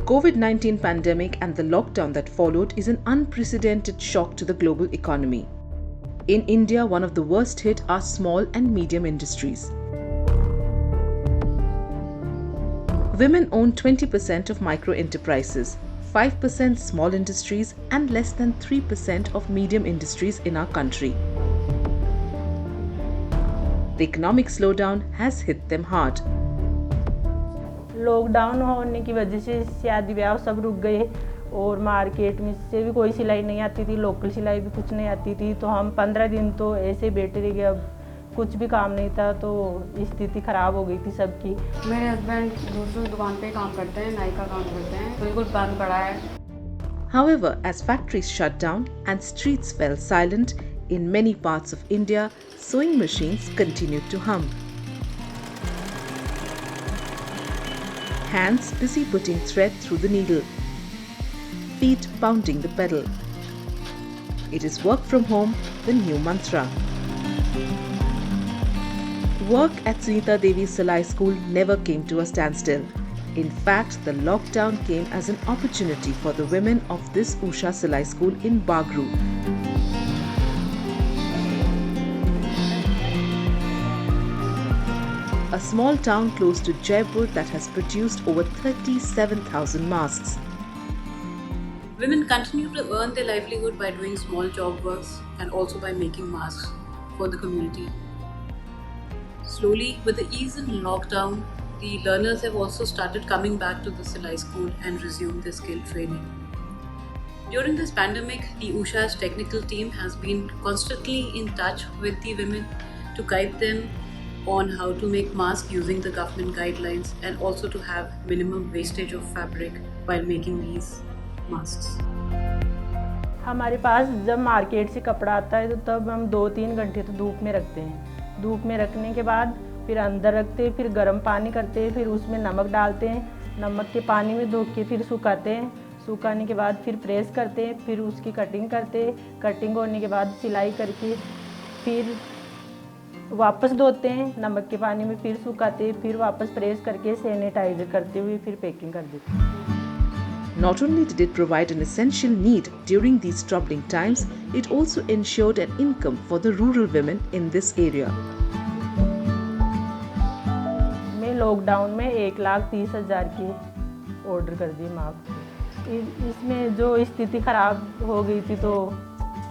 COVID-19 pandemic and the lockdown that followed is an unprecedented shock to the global economy. In India, one of the worst hit are small and medium industries. Women own 20% of micro enterprises, 5% small industries, and less than 3% of medium industries in our country. The economic slowdown has hit them hard. Lockdown होने की वजह से शादी ब्याह सब रुक गए और मार्केट में से भी कोई सिलाई नहीं आती थी, लोकल सिलाई भी कुछ नहीं आती थी, तो हम 15 दिन तो ऐसे बैठे रह गए। अब कुछ भी काम नहीं था तो स्थिति ख़राब हो गई थी सबकी। मेरे हस्बैंड दूसरी दुकान पे काम करते हैं, नाई का काम करते हैं, बिल्कुल बंद पड़ा है। However, as factories shut down and streets fell silent, in many parts of India, sewing machines continued to hum. Hands busy putting thread through the needle, feet pounding the pedal. It is work from home, the new mantra. Work at Sunita Devi Salai School never came to a standstill. In fact, the lockdown came as an opportunity for the women of this Usha Salai School in Bagru. A small town close to Jaipur that has produced over 37,000 masks. Women continue to earn their livelihood by doing small job works and also by making masks for the community. Slowly, with the ease in lockdown, the learners have also started coming back to the Salai School and resumed their skill training. During this pandemic, the Usha's technical team has been constantly in touch with the women to guide them on how to make masks using the government guidelines and also to have minimum wastage of fabric while making these masks. हमारे पास जब market से कपड़ा आता है तो तब हम 2-3 घंटे तो धूप में रखते हैं। धूप में रखने के बाद फिर अंदर रखते हैं, फिर गर्म पानी करते हैं, फिर उसमें नमक डालते हैं, नमक के पानी में धो के फिर सुखाते हैं। सुखाने के बाद फिर प्रेस करते हैं, फिर उसकी कटिंग करते हैं। कटिंग होने के बाद सिलाई करके फिर वापस धोते हैं, नमक के पानी में फिर सुखाते हैं, फिर वापस प्रेस करके सैनिटाइजर करते हुए फिर पैकिंग कर देते हैं। Not only did it provide an essential need during these troubling times, it also ensured an income for the rural women in this area. मैं लॉकडाउन में 1,30,000 के ऑर्डर कर दिए मास्क। इसमें जो स्थिति ख़राब हो गई थी तो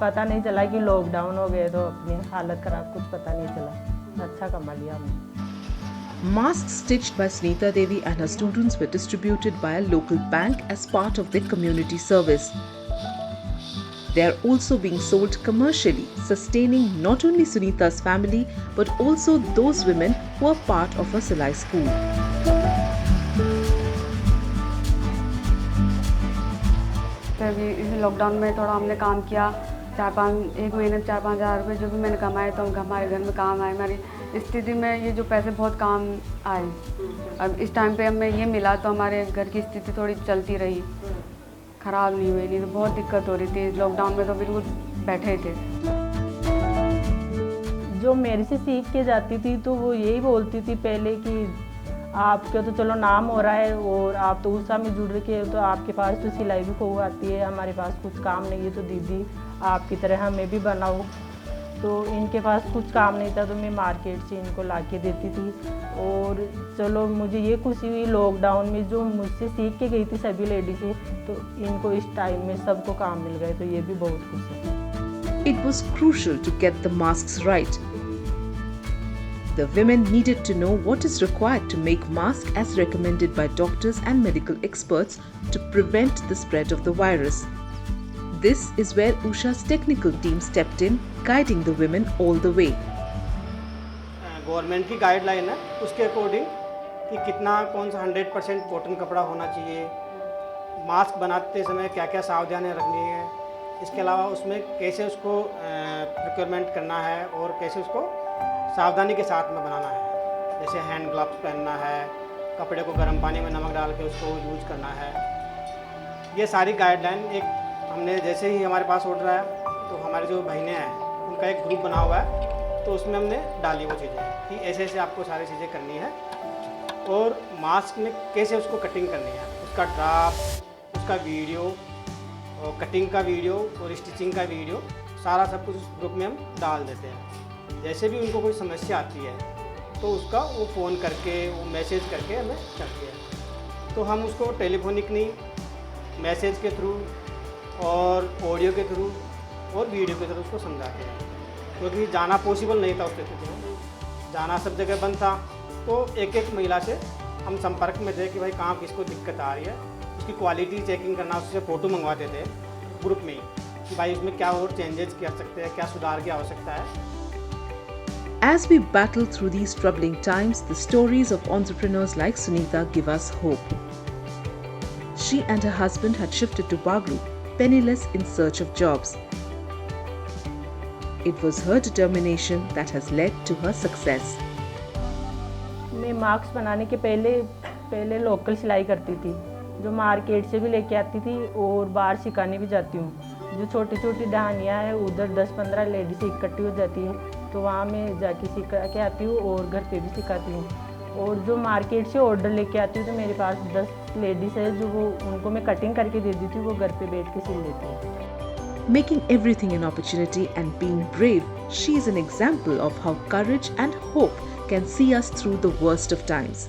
पता नहीं चला कि लॉकडाउन हो गए, तो अपनी हालत ख़राब, कुछ पता नहीं चला। अच्छा कमा लिया हमने। Masks stitched by Sunita Devi and her students were distributed by a local bank as part of their community service. They are also being sold commercially, sustaining not only Sunita's family but also those women who are part of her Salai school. तभी इस lockdown में थोड़ा हमने काम किया, एक महीने में 4-5 हज़ार रुपये जो भी मैंने कमाए तो हमारे घर में काम आए। हमारी स्थिति में ये जो पैसे बहुत काम आए। अब इस टाइम पे हमें ये मिला तो हमारे घर की स्थिति थोड़ी चलती रही, ख़राब नहीं हुई, नहीं तो बहुत दिक्कत हो रही थी। लॉकडाउन में तो बिल्कुल बैठे ही थे। जो मेरे से सीख के जाती थी तो वो यही बोलती थी पहले कि आपका तो चलो नाम हो रहा है और आप तो उषा में जुड़ के तो आपके पास तो सिलाई भी खूब आती है, हमारे पास कुछ काम नहीं है तो दीदी आपकी तरह हमें भी बनाओ। तो इनके पास कुछ काम नहीं था तो मैं मार्केट से इनको ला के देती थी। और चलो मुझे ये खुशी हुई लॉकडाउन में जो मुझसे सीख के गई थी सभी लेडीज़ें, तो इनको इस टाइम में सबको काम मिल गए, तो ये भी बहुत खुश है। It was crucial to get the masks right. The women needed to know what is required to make masks as recommended by doctors and medical experts to prevent the spread of the virus. This is where Usha's technical team stepped in, guiding the women all the way. Government की guideline है, उसके according कि कितना कौन सा 100% cotton कपड़ा होना चाहिए, मास्क बनाते समय क्या क्या सावधानियाँ रखनी है, इसके अलावा उसमें कैसे उसको प्रिक्योरमेंट करना है और कैसे उसको सावधानी के साथ में बनाना है। जैसे हैंड ग्लव्स पहनना है, कपड़े को गर्म पानी में नमक डाल के उसको यूज करना है। ये सारी गाइडलाइन एक हमने जैसे ही हमारे पास ऑर्डर आया तो हमारे जो बहनें हैं उनका एक ग्रुप बना हुआ है, तो उसमें हमने डाली वो चीज़ें कि ऐसे ऐसे आपको सारी चीज़ें करनी है और मास्क में कैसे उसको कटिंग करनी है, उसका ड्राफ्ट, उसका वीडियो और कटिंग का वीडियो और स्टिचिंग का वीडियो सारा सब कुछ उस ग्रुप में हम डाल देते हैं। जैसे भी उनको कोई समस्या आती है तो उसका वो फ़ोन करके वो मैसेज करके हमें करते हैं। तो हम उसको टेलीफोनिक नहीं, मैसेज के थ्रू और ऑडियो के थ्रू और वीडियो के थ्रू उसको समझाते हैं, क्योंकि जाना पॉसिबल नहीं था उस स्थिति में, जाना सब जगह बंद था। तो एक एक महिला से हम संपर्क में थे कि भाई कहाँ किसको दिक्कत आ रही है, उसकी क्वालिटी चेकिंग करना, उससे फ़ोटो मंगवाते थे ग्रुप में ही कि भाई उसमें क्या और चेंजेस कर सकते हैं, क्या सुधार की आवश्यकता है। As we battle through these troubling times, the stories of entrepreneurs like Sunita give us hope. She and her husband had shifted to Baglu, penniless in search of jobs. It was her determination that has led to her success. मैं mask बनाने के पहले local सिलाई करती थी, जो market से भी लेके आती थी और बाहर सिखाने भी जाती हूँ। जो छोटी छोटी डहानियाँ हैं उधर 10-15 लेडीज इकट्ठी हो जाती हैं, तो वहाँ मैं जाके सिखा के आती हूँ और घर पे भी सिखाती हूँ। और जो मार्केट से ऑर्डर लेके आती हूँ तो मेरे पास 10 लेडीज़ है जो वो उनको मैं कटिंग करके दे देती हूँ, वो घर पे बैठ के सिल लेती हूँ। Making everything an opportunity and being brave, she is an example of how courage and hope can see us through the worst of times.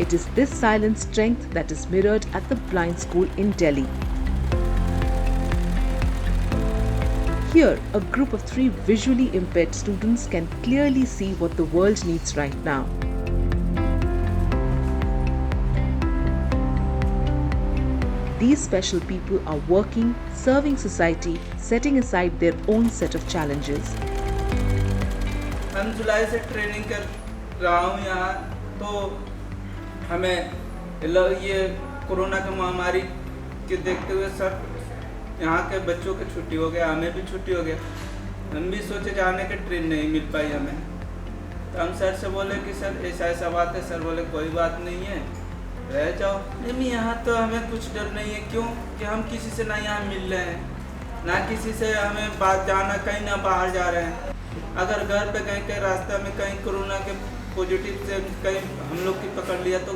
It is this silent strength that is mirrored at the blind school in Delhi. Here, a group of 3 visually impaired students can clearly see what the world needs right now. These special people are working, serving society, setting aside their own set of challenges. हम जुलाई से training कर रहा हूँ यहाँ, तो हमें ये corona की महामारी के देखते हुए सर यहाँ के बच्चों की छुट्टी हो गया, हमें भी छुट्टी हो गया। हम भी सोचे जाने के, ट्रेन नहीं मिल पाई हमें। तो हम सर से बोले कि सर ऐसा ऐसा बात है। सर बोले कोई बात नहीं है, रह जाओ। नहीं, यहाँ तो हमें कुछ डर नहीं है, क्यों कि हम किसी से ना यहाँ मिल रहे हैं, ना किसी से हमें बात जाना, कहीं ना बाहर जा रहे हैं। अगर घर पे कहीं कहीं रास्ते में कहीं कोरोना के पॉजिटिव से कहीं हम लोग की पकड़ लिया तो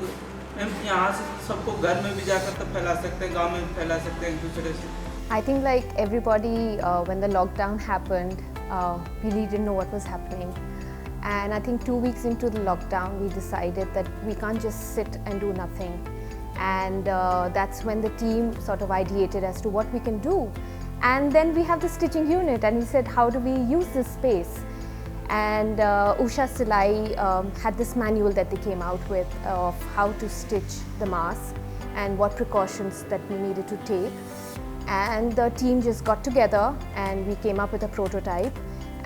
हम यहाँ से सबको घर में भी जाकर तो फैला सकते हैं, गांव में भी फैला सकते हैं एक दूसरे से। I think like everybody, when the lockdown happened, we really didn't know what was happening. And I think 2 weeks into the lockdown, we decided that we can't just sit and do nothing. And that's when the team sort of ideated as to what we can do. And then we have the stitching unit, and we said, how do we use this space? And Usha Silai had this manual that they came out with of how to stitch the mask and what precautions that we needed to take. And the team just got together and we came up with a prototype.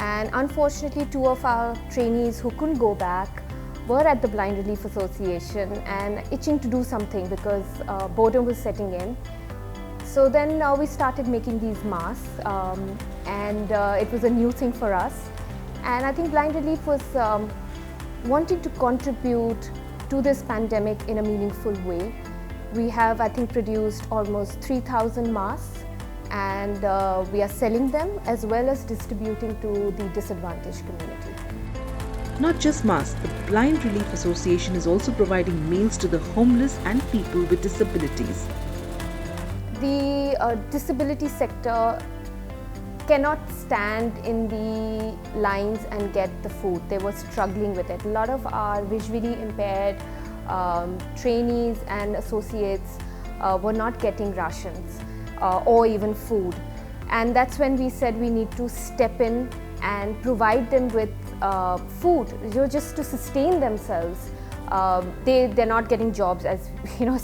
And unfortunately, 2 of our trainees who couldn't go back were at the Blind Relief Association and itching to do something because boredom was setting in. So then we started making these masks, and it was a new thing for us. And I think Blind Relief was wanting to contribute to this pandemic in a meaningful way. We have, I think, produced almost 3,000 masks, and we are selling them as well as distributing to the disadvantaged community. Not just masks, the Blind Relief Association is also providing meals to the homeless and people with disabilities. The disability sector cannot stand in the lines and get the food. They were struggling with it. A lot of our visually impaired trainees and associates were not getting rations or even food. And that's when we said we need to step in and provide them with food, just to sustain themselves. They're not getting jobs, as you know,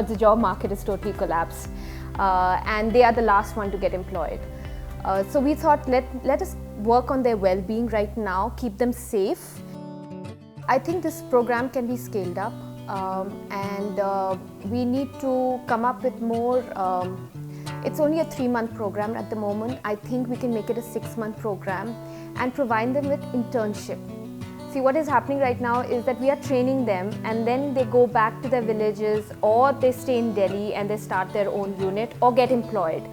the job market is totally collapsed. And they are the last one to get employed. So we thought, let us work on their well-being right now, keep them safe. I think this program can be scaled up, and we need to come up with more. It's only a 3-month program at the moment. I think we can make it a 6-month program and provide them with internship. See, what is happening right now is that we are training them and then they go back to their villages, or they stay in Delhi and they start their own unit or get employed.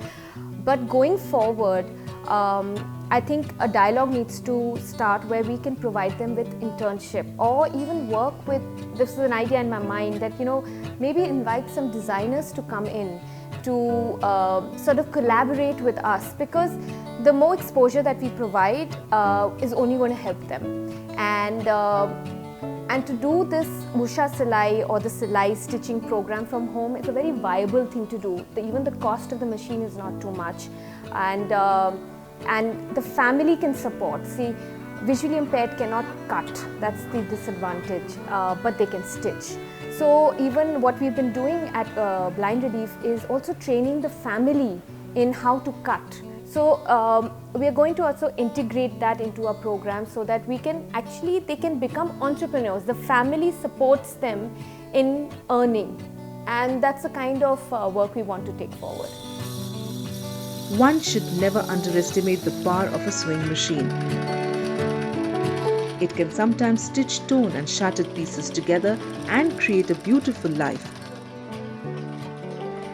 But going forward, I think a dialogue needs to start where we can provide them with internship or even work with, this is an idea in my mind, that maybe invite some designers to come in to sort of collaborate with us, because the more exposure that we provide is only going to help them. And to do this Usha Silai or the Silai stitching program from home is a very viable thing to do. Even the cost of the machine is not too much, and the family can support. See, visually impaired cannot cut, that's the disadvantage, but they can stitch. So even what we've been doing at Blind Relief is also training the family in how to cut. So we are going to also integrate that into our program so that they can become entrepreneurs. The family supports them in earning, and that's the kind of work we want to take forward. One should never underestimate the power of a sewing machine. It can sometimes stitch torn and shattered pieces together and create a beautiful life.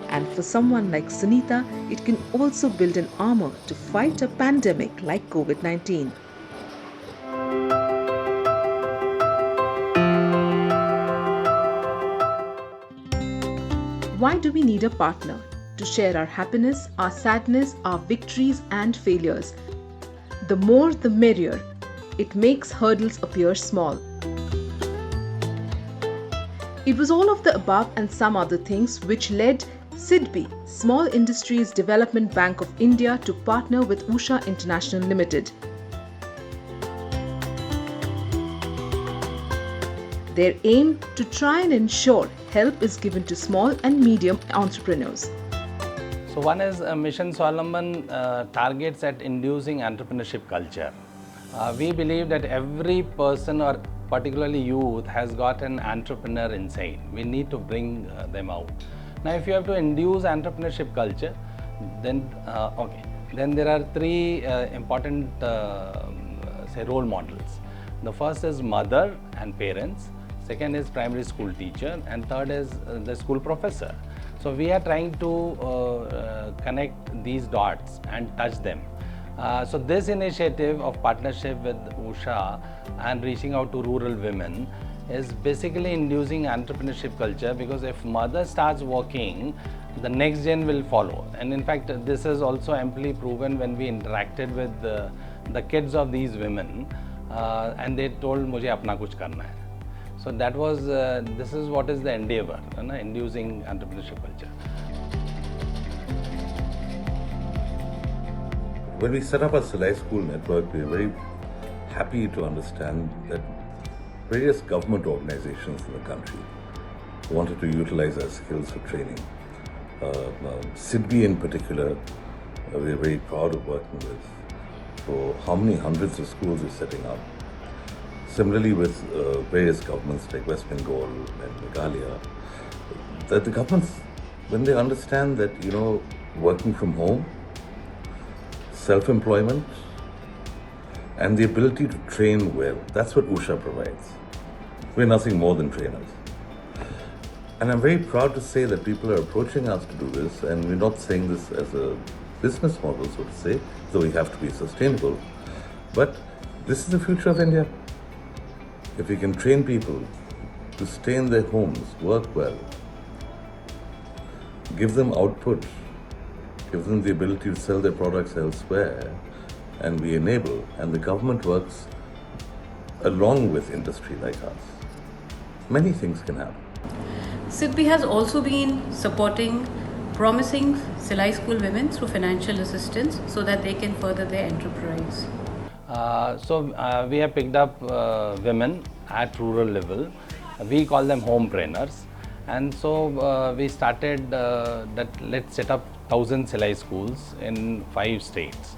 And for someone like Sunita, it can also build an armor to fight a pandemic like COVID-19. Why do we need a partner? To share our happiness, our sadness, our victories and failures. The more the merrier. It makes hurdles appear small. It was all of the above and some other things which led SIDBI, Small Industries Development Bank of India, to partner with Usha International Limited. Their aim to try and ensure help is given to small and medium entrepreneurs. So one is Mission Swavalamban targets at inducing entrepreneurship culture. We believe that every person, or particularly youth, has got an entrepreneur inside. We need to bring them out. Now if you have to induce entrepreneurship culture, then then there are three important role models. The first is mother and parents, second is primary school teacher, and third is the school professor. So we are trying to connect these dots and touch them. So this initiative of partnership with Usha and reaching out to rural women is basically inducing entrepreneurship culture, because if mother starts working, the next gen will follow. And in fact, this is also amply proven when we interacted with the kids of these women, and they told, "Mujhe apna kuch karna hai." So that was, this is what is the endeavor, inducing entrepreneurship culture. When we set up our Silai School network, we were very happy to understand that various government organizations in the country wanted to utilize our skills for training. SIDBI in particular, we are very proud of working with. So how many hundreds of schools we're setting up. Similarly with various governments like West Bengal and Meghalaya, that the governments, when they understand that, working from home, self-employment, and the ability to train well, that's what Usha provides. We're nothing more than trainers. And I'm very proud to say that people are approaching us to do this, and we're not saying this as a business model, so to say, though we have to be sustainable. But this is the future of India. If we can train people to stay in their homes, work well, give them output, give them the ability to sell their products elsewhere, and we enable, and the government works along with industry like us, many things can happen. SIDBI has also been supporting promising Silai School women through financial assistance so that they can further their enterprise. We have picked up women at rural level. We call them homepreneurs. And so we started that let's set up 1,000 Silai schools in 5 states.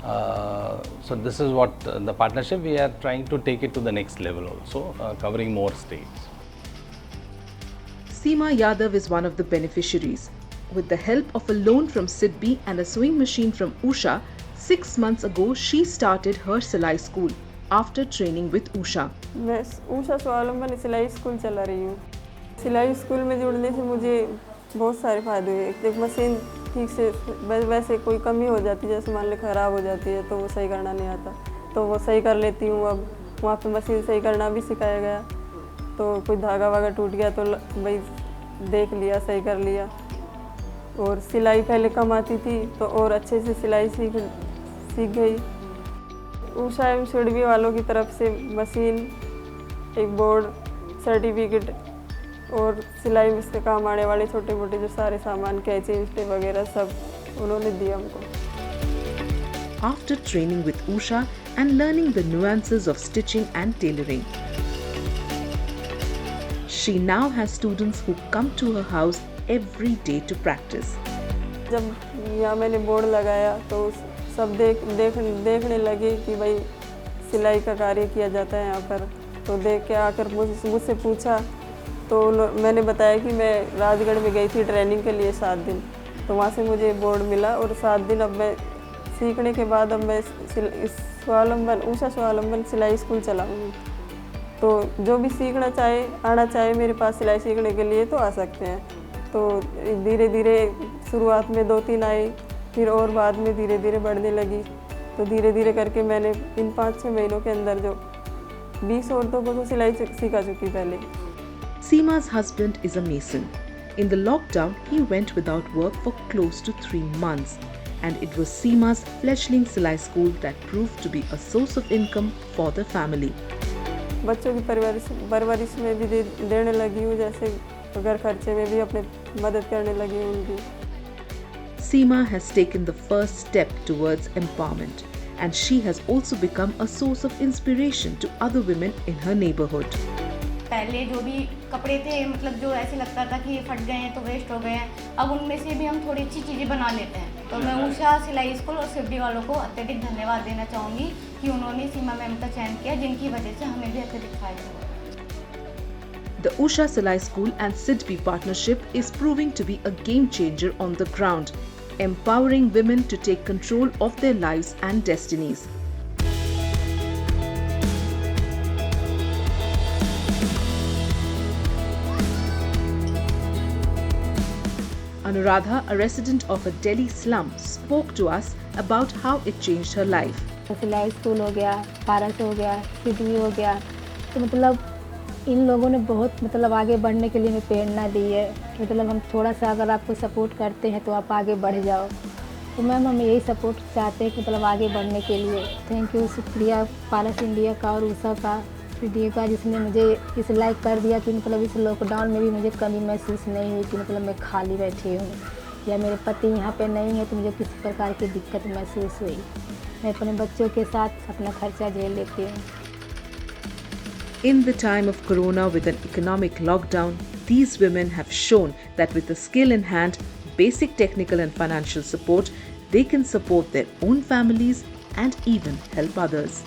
So this is what the partnership, we are trying to take it to the next level also, covering more states. Seema Yadav is one of the beneficiaries. With the help of a loan from SIDBI and a sewing machine from Usha, 6 months ago she started her Silai school after training with Usha. मैं ऊषा स्वावलंबन सिलाई school चला रही हूँ। सिलाई school में जुड़ने से मुझे बहुत सारे फ़ायदे हुए। एक मशीन ठीक से वैसे कोई कमी हो जाती है, जैसे मान लो ख़राब हो जाती है तो वो सही करना नहीं आता, तो वो सही कर लेती हूँ। अब वहाँ पे मशीन सही करना भी सिखाया गया, तो कोई धागा वागा टूट गया तो भाई देख लिया, सही कर लिया। और सिलाई पहले कम आती थी तो और अच्छे से सिलाई सीख गई। उषा एवं सिडबी वालों की तरफ से मशीन, एक बोर्ड, सर्टिफिकेट और सिलाई में से काम आने वाले छोटे मोटे जो सारे सामान, कैंची, इंस्टे वगैरह सब उन्होंने दिया हमको। After training with Usha and learning the nuances of stitching and tailoring, she now has students who come to her house every day to practice. जब यहाँ मैंने बोर्ड लगाया तो सब देखने लगे कि भाई सिलाई का कार्य किया जाता है यहाँ पर, तो देख के आकर मुझसे पूछा, तो मैंने बताया कि मैं राजगढ़ में गई थी ट्रेनिंग के लिए 7 दिन, तो वहाँ से मुझे बोर्ड मिला और 7 दिन अब मैं सीखने के बाद अब मैं उषा स्वावलंबन सिलाई स्कूल चलाऊँगी। तो जो भी सीखना चाहे, आना चाहे मेरे पास सिलाई सीखने के लिए तो आ सकते हैं। तो धीरे धीरे शुरुआत में 2-3 आई, फिर और बाद में धीरे धीरे बढ़ने लगी, तो धीरे धीरे करके मैंने इन 5-6 महीनों के अंदर जो 20 औरतों को तो सिलाई सिखा चुकी पहले। Seema's husband is a mason. In the lockdown, he went without work for close to 3 months, and it was Seema's fledgling Silai school that proved to be a source of income for the family. बच्चों की परवरिश में भी देने लगी हूँ, जैसे घर खर्चे में भी अपने मदद करने लगी हूँ उनकी। Seema has taken the first step towards empowerment, and she has also become a source of inspiration to other women in her neighborhood. पहले जो भी कपड़े थे, मतलब जो ऐसे लगता था कि ये फट गए हैं तो वेस्ट हो गए हैं, अब उनमें से भी हम थोड़ी अच्छी चीज़ें बना लेते हैं। तो मैं उषा सिलाई स्कूल और सिडबी वालों को अत्यधिक धन्यवाद देना चाहूँगी कि उन्होंने सीमा मैम का चयन किया, जिनकी वजह से हमें भी अत्यधिक फायदा हुआ। The Usha Silai School and Sidbi partnership is proving to be a game changer on the ground, empowering women to take control of their lives and destinies. Anuradha, a resident of a Delhi slum, spoke to us about how it changed her life. सिलाई school हो गया, पारस हो गया, सिडबी हो गया, तो मतलब इन लोगों ने बहुत मतलब आगे बढ़ने के लिए हमें प्रेरणा दी है। मतलब हम थोड़ा सा अगर आपको सपोर्ट करते हैं तो आप आगे बढ़ जाओ। तो मैम हम यही सपोर्ट चाहते हैं कि मतलब आगे बढ़ने के लिए। थैंक यू, शुक्रिया पारस इंडिया का और उषा का, वीडियो का, जिसने मुझे इस लाइक कर दिया कि मतलब इस लॉकडाउन में भी मुझे कमी महसूस नहीं हुई कि मतलब मैं खाली बैठी हूँ या मेरे पति यहाँ पे नहीं है तो मुझे किसी प्रकार की दिक्कत महसूस हुई। मैं अपने बच्चों के साथ अपना खर्चा झेल लेती हूँ। In the time of Corona with an economic lockdown, these women have shown that with a skill in hand, basic technical and financial support, they can support their own families and even help others.